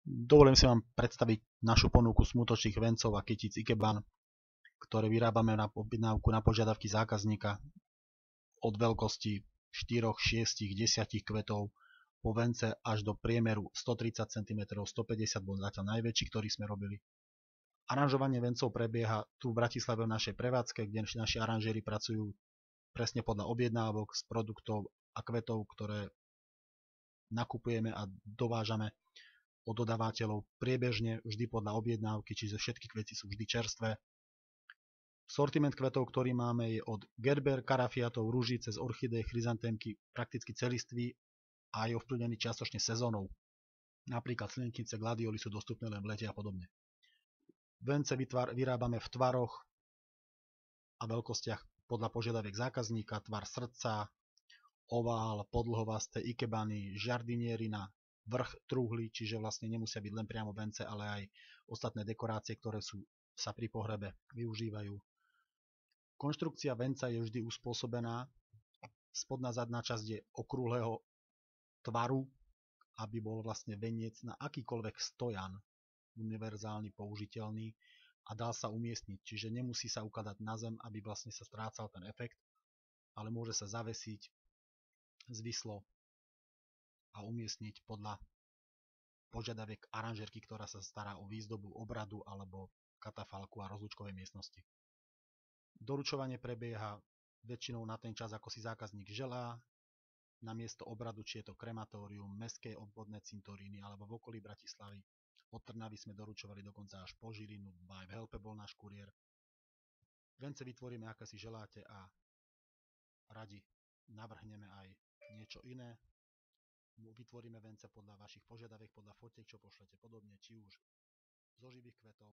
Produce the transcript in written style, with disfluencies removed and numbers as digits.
Dovolím si vám predstaviť našu ponuku smutočných vencov a kytíc Ikebana, ktoré vyrábame na objednávku na požiadavky zákazníka od veľkosti 4, 6, 10 kvetov po vence až do priemeru 130 cm, 150 bol zatiaľ najväčší, ktorý sme robili. Aranžovanie vencov prebieha tu v Bratislave v našej prevádzke, kde naši aranžéri pracujú presne podľa objednávok z produktov a kvetov, ktoré nakupujeme a dovážame od dodávateľov priebežne vždy podľa objednávky, čiže všetky kvety sú vždy čerstvé. Sortiment kvetov, ktorý máme, je od gerber, karafiatov, rúží cez orchideje, chryzantémky, prakticky celistvý a je ovplyvnený čiastočne sezónou. Napríklad slnečnice, gladioli sú dostupné len v lete a podobne. Vence vyrábame v tvaroch a veľkostiach podľa požiadaviek zákazníka, tvar srdca, ovál, podlhovasté, ikebany, žardinieri na vrch truhly, čiže vlastne nemusia byť len priamo vence, ale aj ostatné dekorácie, ktoré sa pri pohrebe využívajú. Konštrukcia venca je vždy uspôsobená, spodná zadná časť je okrúhleho tvaru, aby bol vlastne veniec na akýkoľvek stojan univerzálny, použiteľný a dal sa umiestniť, čiže nemusí sa ukladať na zem, aby vlastne sa strácal ten efekt, ale môže sa zavesiť zvislo a umiestniť podľa požiadaviek aranžérky, ktorá sa stará o výzdobu obradu alebo katafalku a rozlúčkovej miestnosti. Doručovanie prebieha väčšinou na ten čas, ako si zákazník želá, na miesto obradu, či je to krematórium, mestské obvodné cintoríny alebo v okolí Bratislavy. Od Trnavy sme doručovali dokonca až po Žilinu, aj v Helpe bol náš kuriér. Vence vytvoríme, aké si želáte a radi navrhneme aj niečo iné. Vytvoríme vence podľa vašich požiadaviek, podľa fotiek, čo pošlete podobne, či už zo živých kvetov